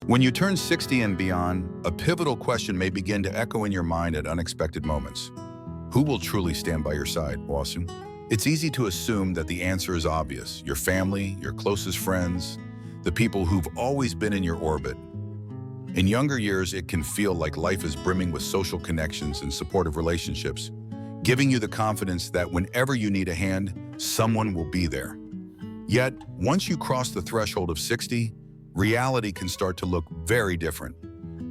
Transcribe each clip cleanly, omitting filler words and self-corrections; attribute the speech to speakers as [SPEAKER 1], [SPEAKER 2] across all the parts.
[SPEAKER 1] When you turn 60 and beyond, a pivotal question may begin to echo in your mind at unexpected moments. Who will truly stand by your side, Wasu? It's easy to assume that the answer is obvious. Your family, your closest friends, the people who've always been in your orbit. In younger years, it can feel like life is brimming with social connections and supportive relationships, giving you the confidence that whenever you need a hand, someone will be there. Yet, once you cross the threshold of 60, reality can start to look very different.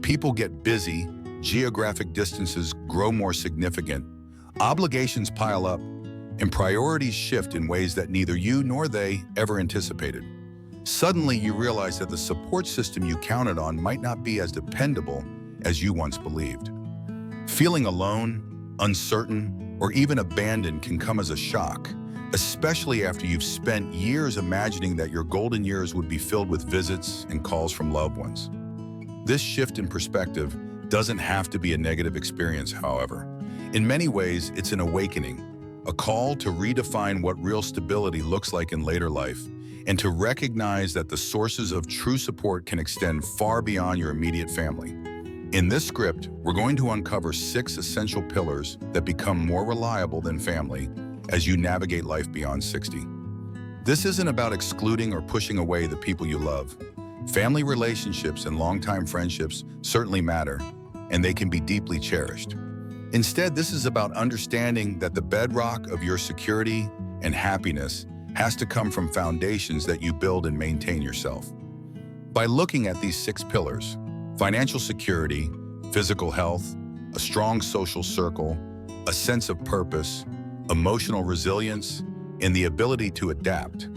[SPEAKER 1] People get busy, geographic distances grow more significant, obligations pile up, and priorities shift in ways that neither you nor they ever anticipated. Suddenly, you realize that the support system you counted on might not be as dependable as you once believed. Feeling alone, uncertain, or even abandoned can come as a shock, especially after you've spent years imagining that your golden years would be filled with visits and calls from loved ones. This shift in perspective doesn't have to be a negative experience, however. In many ways, it's an awakening, a call to redefine what real stability looks like in later life, and to recognize that the sources of true support can extend far beyond your immediate family. In this script, we're going to uncover 6 essential pillars that become more reliable than family as you navigate life beyond 60. This isn't about excluding or pushing away the people you love. Family relationships and longtime friendships certainly matter, and they can be deeply cherished. Instead, this is about understanding that the bedrock of your security and happiness has to come from foundations that you build and maintain yourself. By looking at these 6 pillars, financial security, physical health, a strong social circle, a sense of purpose, emotional resilience, and the ability to adapt,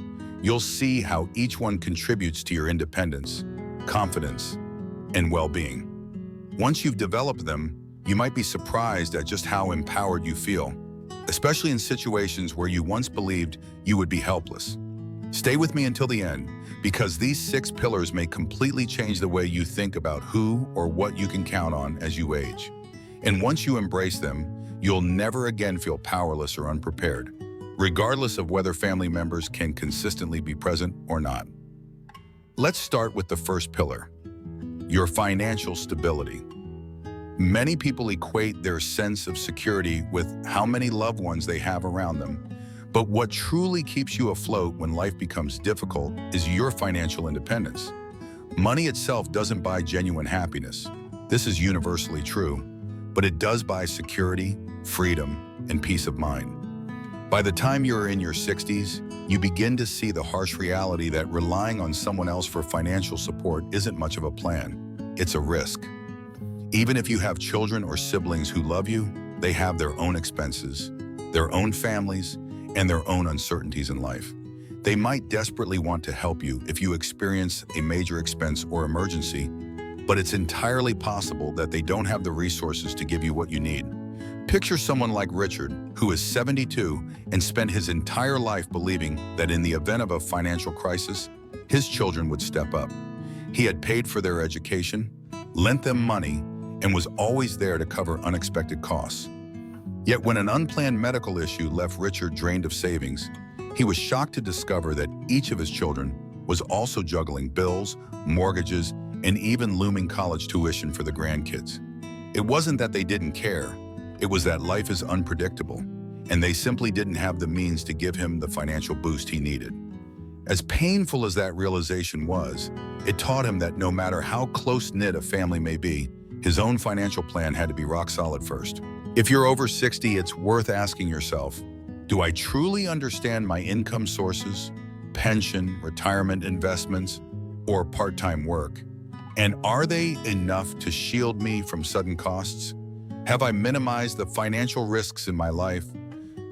[SPEAKER 1] you'll see how each one contributes to your independence, confidence, and well-being. Once you've developed them, you might be surprised at just how empowered you feel, especially in situations where you once believed you would be helpless. Stay with me until the end, because these 6 pillars may completely change the way you think about who or what you can count on as you age. And once you embrace them, you'll never again feel powerless or unprepared, regardless of whether family members can consistently be present or not. Let's start with the first pillar, your financial stability. Many people equate their sense of security with how many loved ones they have around them. But what truly keeps you afloat when life becomes difficult is your financial independence. Money itself doesn't buy genuine happiness. This is universally true, but it does buy security, freedom, and peace of mind. By the time you're in your 60s, you begin to see the harsh reality that relying on someone else for financial support isn't much of a plan. It's a risk. Even if you have children or siblings who love you, they have their own expenses, their own families, and their own uncertainties in life. They might desperately want to help you if you experience a major expense or emergency, but it's entirely possible that they don't have the resources to give you what you need. Picture someone like Richard, who is 72 and spent his entire life believing that in the event of a financial crisis, his children would step up. He had paid for their education, lent them money, and was always there to cover unexpected costs. Yet when an unplanned medical issue left Richard drained of savings, he was shocked to discover that each of his children was also juggling bills, mortgages, and even looming college tuition for the grandkids. It wasn't that they didn't care, it was that life is unpredictable, and they simply didn't have the means to give him the financial boost he needed. As painful as that realization was, it taught him that no matter how close-knit a family may be, his own financial plan had to be rock solid first. If you're over 60, it's worth asking yourself, do I truly understand my income sources, pension, retirement investments, or part-time work? And are they enough to shield me from sudden costs? Have I minimized the financial risks in my life,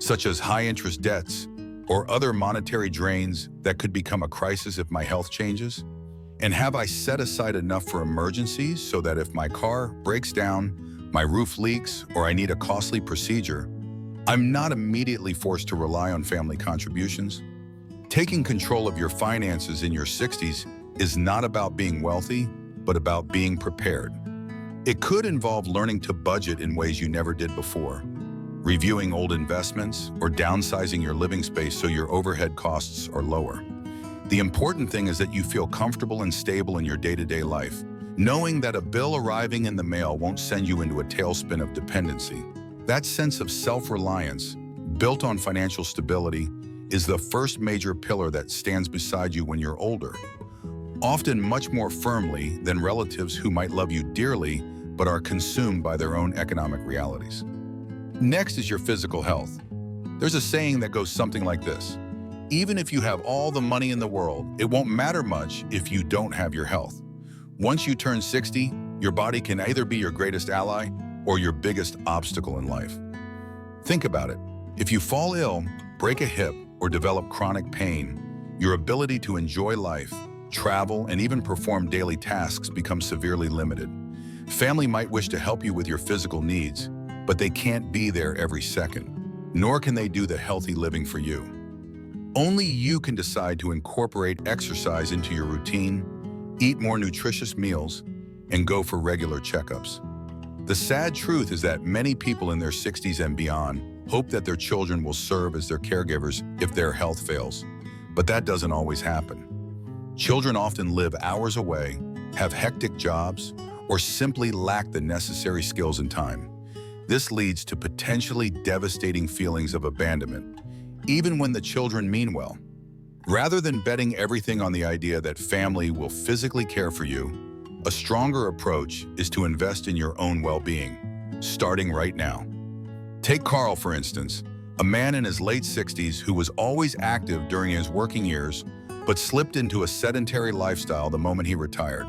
[SPEAKER 1] such as high-interest debts or other monetary drains that could become a crisis if my health changes? And have I set aside enough for emergencies so that if my car breaks down, my roof leaks, or I need a costly procedure, I'm not immediately forced to rely on family contributions? Taking control of your finances in your 60s is not about being wealthy, but about being prepared. It could involve learning to budget in ways you never did before, reviewing old investments, or downsizing your living space so your overhead costs are lower. The important thing is that you feel comfortable and stable in your day-to-day life, Knowing that a bill arriving in the mail won't send you into a tailspin of dependency. That sense of self-reliance, built on financial stability, is the first major pillar that stands beside you when you're older, often much more firmly than relatives who might love you dearly but are consumed by their own economic realities. Next is your physical health. There's a saying that goes something like this: even if you have all the money in the world, it won't matter much if you don't have your health. Once you turn 60, your body can either be your greatest ally or your biggest obstacle in life. Think about it. If you fall ill, break a hip, or develop chronic pain, your ability to enjoy life, travel, and even perform daily tasks becomes severely limited. Family might wish to help you with your physical needs, but they can't be there every second, nor can they do the healthy living for you. Only you can decide to incorporate exercise into your routine, eat more nutritious meals, and go for regular checkups. The sad truth is that many people in their 60s and beyond hope that their children will serve as their caregivers if their health fails, but that doesn't always happen. Children often live hours away, have hectic jobs, or simply lack the necessary skills and time. This leads to potentially devastating feelings of abandonment, even when the children mean well. Rather than betting everything on the idea that family will physically care for you, a stronger approach is to invest in your own well-being, starting right now. Take Carl, for instance, a man in his late 60s who was always active during his working years, but slipped into a sedentary lifestyle the moment he retired.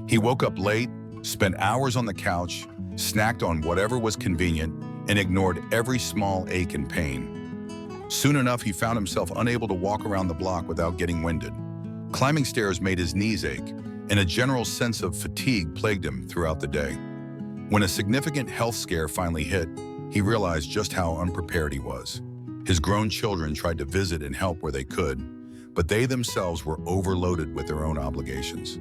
[SPEAKER 1] He woke up late, spent hours on the couch, snacked on whatever was convenient, and ignored every small ache and pain. Soon enough, he found himself unable to walk around the block without getting winded. Climbing stairs made his knees ache, and a general sense of fatigue plagued him throughout the day. When a significant health scare finally hit, he realized just how unprepared he was. His grown children tried to visit and help where they could, but they themselves were overloaded with their own obligations.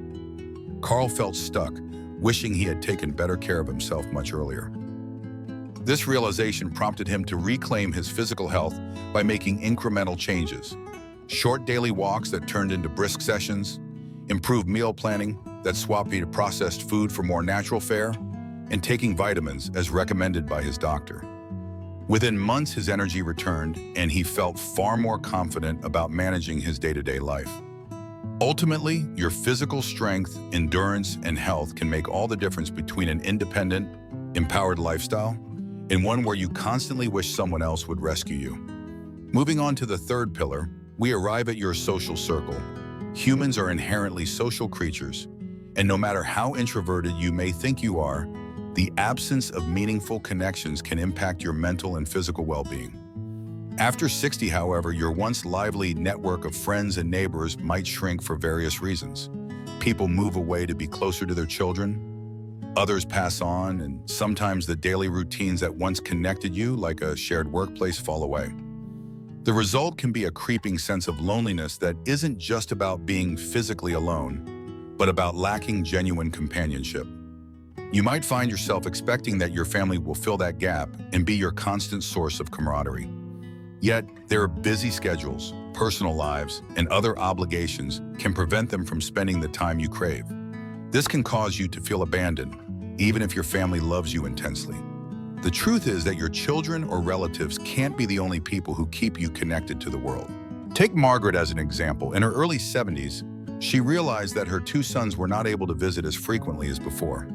[SPEAKER 1] Carl felt stuck, wishing he had taken better care of himself much earlier. This realization prompted him to reclaim his physical health by making incremental changes. Short daily walks that turned into brisk sessions, improved meal planning that swapped processed food for more natural fare, and taking vitamins as recommended by his doctor. Within months, his energy returned, and he felt far more confident about managing his day-to-day life. Ultimately, your physical strength, endurance, and health can make all the difference between an independent, empowered lifestyle and one where you constantly wish someone else would rescue you. Moving on to the third pillar, we arrive at your social circle. Humans are inherently social creatures, and no matter how introverted you may think you are, the absence of meaningful connections can impact your mental and physical well-being. After 60, however, your once lively network of friends and neighbors might shrink for various reasons. People move away to be closer to their children, others pass on, and sometimes the daily routines that once connected you, like a shared workplace, fall away. The result can be a creeping sense of loneliness that isn't just about being physically alone, but about lacking genuine companionship. You might find yourself expecting that your family will fill that gap and be your constant source of camaraderie. Yet, their busy schedules, personal lives, and other obligations can prevent them from spending the time you crave. This can cause you to feel abandoned, even if your family loves you intensely. The truth is that your children or relatives can't be the only people who keep you connected to the world. Take Margaret as an example. In her early 70s, she realized that her two sons were not able to visit as frequently as before.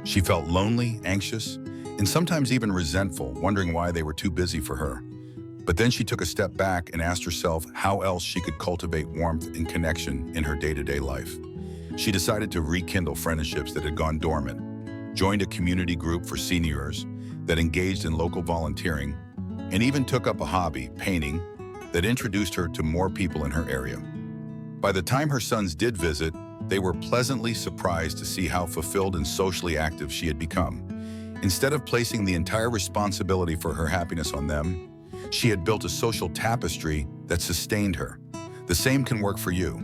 [SPEAKER 1] She felt lonely, anxious, and sometimes even resentful, wondering why they were too busy for her. But then she took a step back and asked herself how else she could cultivate warmth and connection in her day-to-day life. She decided to rekindle friendships that had gone dormant, joined a community group for seniors that engaged in local volunteering, and even took up a hobby, painting, that introduced her to more people in her area. By the time her sons did visit, they were pleasantly surprised to see how fulfilled and socially active she had become. Instead of placing the entire responsibility for her happiness on them, she had built a social tapestry that sustained her. The same can work for you.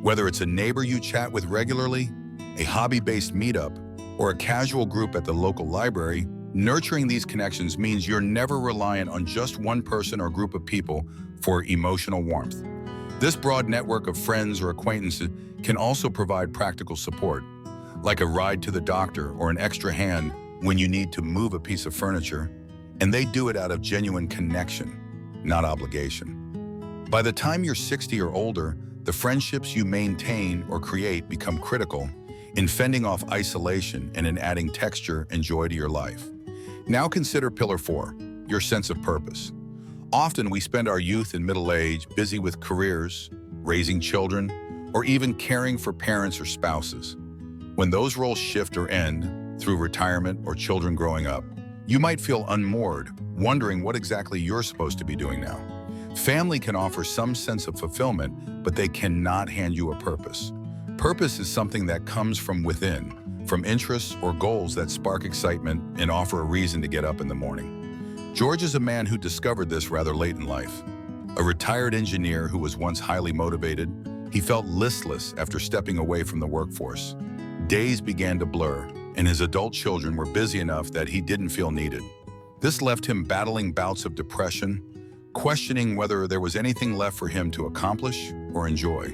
[SPEAKER 1] Whether it's a neighbor you chat with regularly, a hobby-based meetup, or a casual group at the local library, nurturing these connections means you're never reliant on just one person or group of people for emotional warmth. This broad network of friends or acquaintances can also provide practical support, like a ride to the doctor or an extra hand when you need to move a piece of furniture, and they do it out of genuine connection, not obligation. By the time you're 60 or older, the friendships you maintain or create become critical in fending off isolation and in adding texture and joy to your life. Now consider Pillar 4, your sense of purpose. Often we spend our youth and middle age busy with careers, raising children, or even caring for parents or spouses. When those roles shift or end through retirement or children growing up, you might feel unmoored, wondering what exactly you're supposed to be doing now. Family can offer some sense of fulfillment, but they cannot hand you a purpose. Purpose is something that comes from within, from interests or goals that spark excitement and offer a reason to get up in the morning. George is a man who discovered this rather late in life. A retired engineer who was once highly motivated, he felt listless after stepping away from the workforce. Days began to blur, and his adult children were busy enough that he didn't feel needed. This left him battling bouts of depression, questioning whether there was anything left for him to accomplish or enjoy.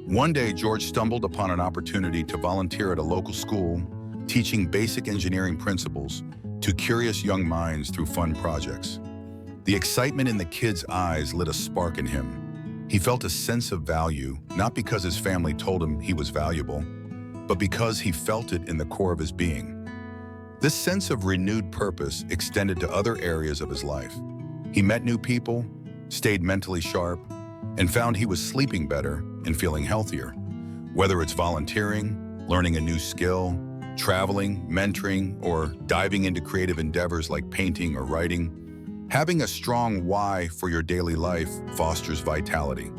[SPEAKER 1] One day, George stumbled upon an opportunity to volunteer at a local school, teaching basic engineering principles to curious young minds through fun projects. The excitement in the kids' eyes lit a spark in him. He felt a sense of value, not because his family told him he was valuable, but because he felt it in the core of his being. This sense of renewed purpose extended to other areas of his life. He met new people, stayed mentally sharp, and found he was sleeping better and feeling healthier. Whether it's volunteering, learning a new skill, traveling, mentoring, or diving into creative endeavors like painting or writing, having a strong why for your daily life fosters vitality.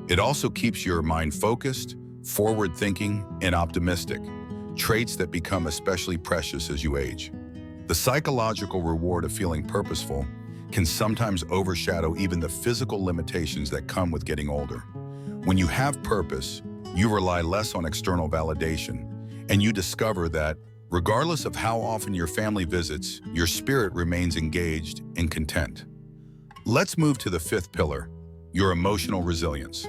[SPEAKER 1] It also keeps your mind focused, forward-thinking, and optimistic, traits that become especially precious as you age. The psychological reward of feeling purposeful can sometimes overshadow even the physical limitations that come with getting older. When you have purpose, you rely less on external validation, and you discover that, regardless of how often your family visits, your spirit remains engaged and content. Let's move to the 5th pillar, your emotional resilience.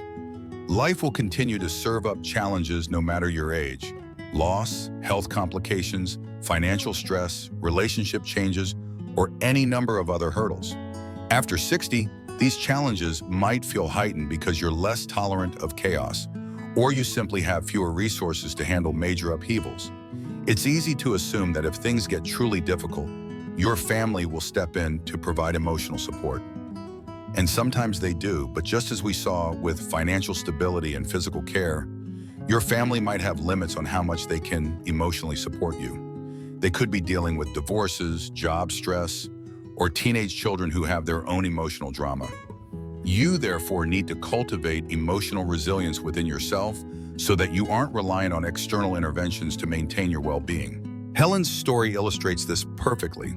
[SPEAKER 1] Life will continue to serve up challenges no matter your age. Loss, health complications, financial stress, relationship changes, or any number of other hurdles. After 60, these challenges might feel heightened because you're less tolerant of chaos, or you simply have fewer resources to handle major upheavals. It's easy to assume that if things get truly difficult, your family will step in to provide emotional support. And sometimes they do, but just as we saw with financial stability and physical care, your family might have limits on how much they can emotionally support you. They could be dealing with divorces, job stress, or teenage children who have their own emotional drama. You, therefore, need to cultivate emotional resilience within yourself so that you aren't reliant on external interventions to maintain your well-being. Helen's story illustrates this perfectly.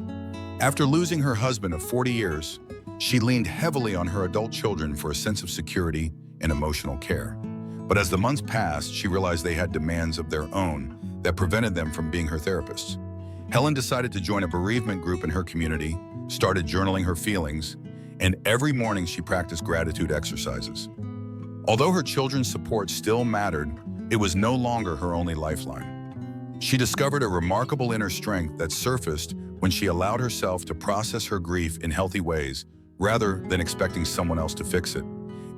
[SPEAKER 1] After losing her husband of 40 years, she leaned heavily on her adult children for a sense of security and emotional care. But as the months passed, she realized they had demands of their own that prevented them from being her therapists. Helen decided to join a bereavement group in her community, started journaling her feelings, and every morning she practiced gratitude exercises. Although her children's support still mattered, it was no longer her only lifeline. She discovered a remarkable inner strength that surfaced when she allowed herself to process her grief in healthy ways, rather than expecting someone else to fix it.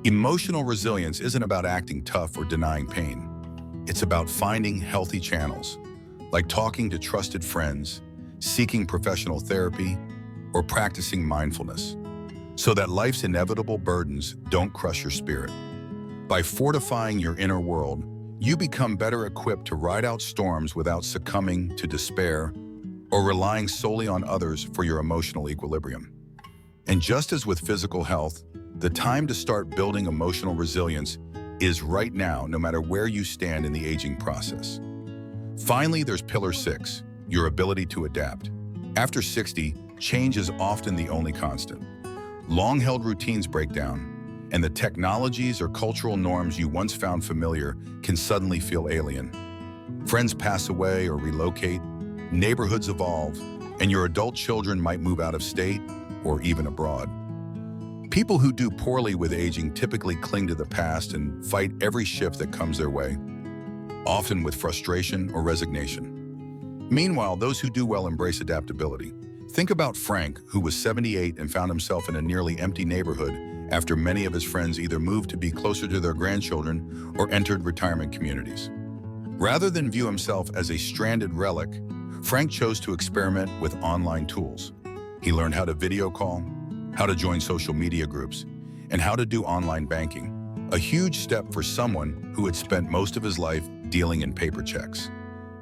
[SPEAKER 1] Emotional resilience isn't about acting tough or denying pain. It's about finding healthy channels, like talking to trusted friends, seeking professional therapy, or practicing mindfulness, so that life's inevitable burdens don't crush your spirit. By fortifying your inner world, you become better equipped to ride out storms without succumbing to despair or relying solely on others for your emotional equilibrium. And just as with physical health, the time to start building emotional resilience is right now, no matter where you stand in the aging process. Finally, there's Pillar 6, your ability to adapt. After 60, change is often the only constant. Long-held routines break down, and the technologies or cultural norms you once found familiar can suddenly feel alien. Friends pass away or relocate, neighborhoods evolve, and your adult children might move out of state or even abroad. People who do poorly with aging typically cling to the past and fight every shift that comes their way. often with frustration or resignation. Meanwhile, those who do well embrace adaptability. Think about Frank, who was 78 and found himself in a nearly empty neighborhood after many of his friends either moved to be closer to their grandchildren or entered retirement communities. Rather than view himself as a stranded relic, Frank chose to experiment with online tools. He learned how to video call, how to join social media groups, and how to do online banking, a huge step for someone who had spent most of his life dealing in paper checks.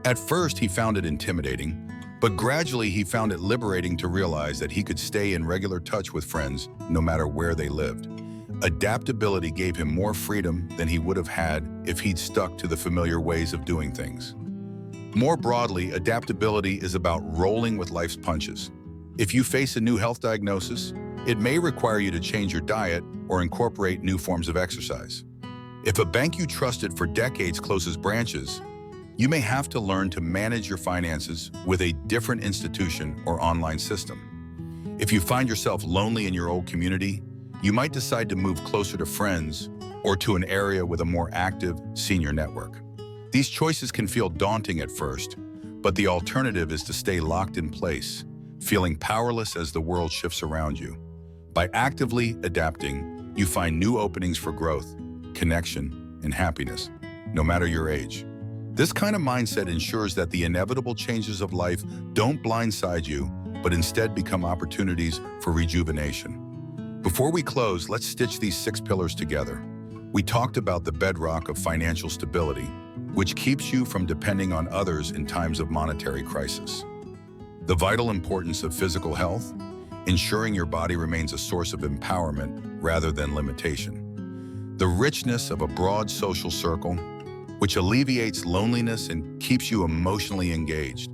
[SPEAKER 1] At first, he found it intimidating, but gradually he found it liberating to realize that he could stay in regular touch with friends no matter where they lived. Adaptability gave him more freedom than he would have had if he'd stuck to the familiar ways of doing things. More broadly, adaptability is about rolling with life's punches. If you face a new health diagnosis, it may require you to change your diet or incorporate new forms of exercise. If a bank you trusted for decades closes branches, you may have to learn to manage your finances with a different institution or online system. If you find yourself lonely in your old community, you might decide to move closer to friends or to an area with a more active senior network. These choices can feel daunting at first, but the alternative is to stay locked in place, feeling powerless as the world shifts around you. By actively adapting, you find new openings for growth, connection, and happiness, no matter your age. This kind of mindset ensures that the inevitable changes of life don't blindside you, but instead become opportunities for rejuvenation. Before we close, let's stitch these 6 pillars together. We talked about the bedrock of financial stability, which keeps you from depending on others in times of monetary crisis. The vital importance of physical health, ensuring your body remains a source of empowerment rather than limitation. The richness of a broad social circle, which alleviates loneliness and keeps you emotionally engaged.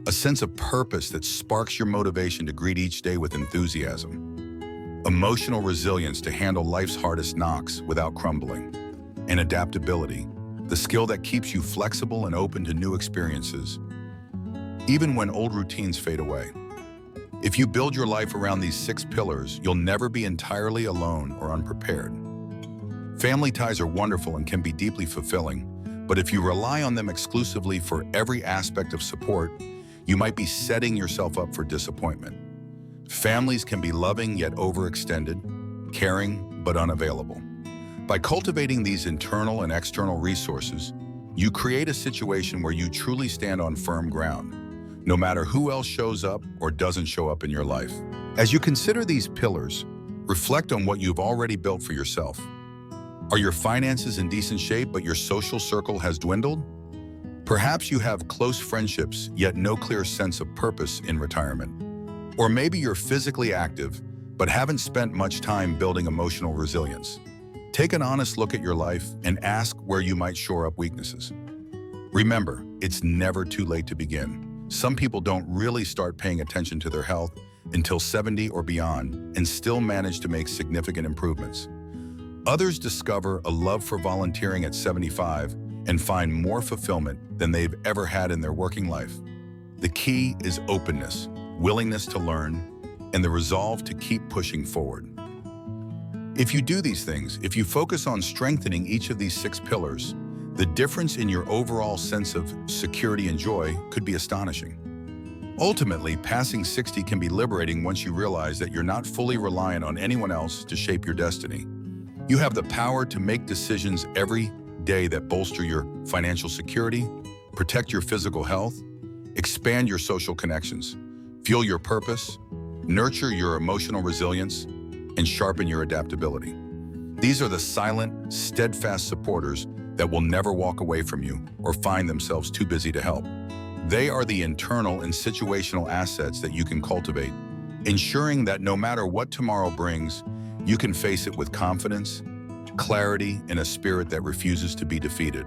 [SPEAKER 1] A sense of purpose that sparks your motivation to greet each day with enthusiasm. Emotional resilience to handle life's hardest knocks without crumbling. And adaptability, the skill that keeps you flexible and open to new experiences, even when old routines fade away. If you build your life around these 6 pillars, you'll never be entirely alone or unprepared. Family ties are wonderful and can be deeply fulfilling, but if you rely on them exclusively for every aspect of support, you might be setting yourself up for disappointment. Families can be loving yet overextended, caring but unavailable. By cultivating these internal and external resources, you create a situation where you truly stand on firm ground, no matter who else shows up or doesn't show up in your life. As you consider these pillars, reflect on what you've already built for yourself. Are your finances in decent shape, but your social circle has dwindled? Perhaps you have close friendships, yet no clear sense of purpose in retirement. Or maybe you're physically active, but haven't spent much time building emotional resilience. Take an honest look at your life and ask where you might shore up weaknesses. Remember, it's never too late to begin. Some people don't really start paying attention to their health until 70 or beyond and still manage to make significant improvements. Others discover a love for volunteering at 75 and find more fulfillment than they've ever had in their working life. The key is openness, willingness to learn, and the resolve to keep pushing forward. If you do these things, if you focus on strengthening each of these 6 pillars, the difference in your overall sense of security and joy could be astonishing. Ultimately, passing 60 can be liberating once you realize that you're not fully reliant on anyone else to shape your destiny. You have the power to make decisions every day that bolster your financial security, protect your physical health, expand your social connections, fuel your purpose, nurture your emotional resilience, and sharpen your adaptability. These are the silent, steadfast supporters that will never walk away from you or find themselves too busy to help. They are the internal and situational assets that you can cultivate, ensuring that no matter what tomorrow brings, you can face it with confidence, clarity, and a spirit that refuses to be defeated.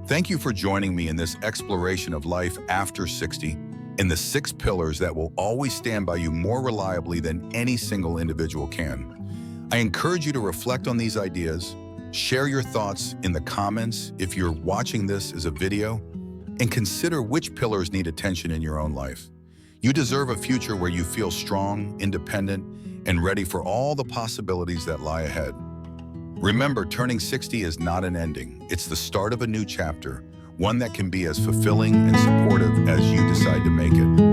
[SPEAKER 1] Thank you for joining me in this exploration of life after 60 and the 6 pillars that will always stand by you more reliably than any single individual can. I encourage you to reflect on these ideas, share your thoughts in the comments if you're watching this as a video, and consider which pillars need attention in your own life. You deserve a future where you feel strong, independent, and ready for all the possibilities that lie ahead. Remember, turning 60 is not an ending. It's the start of a new chapter, one that can be as fulfilling and supportive as you decide to make it.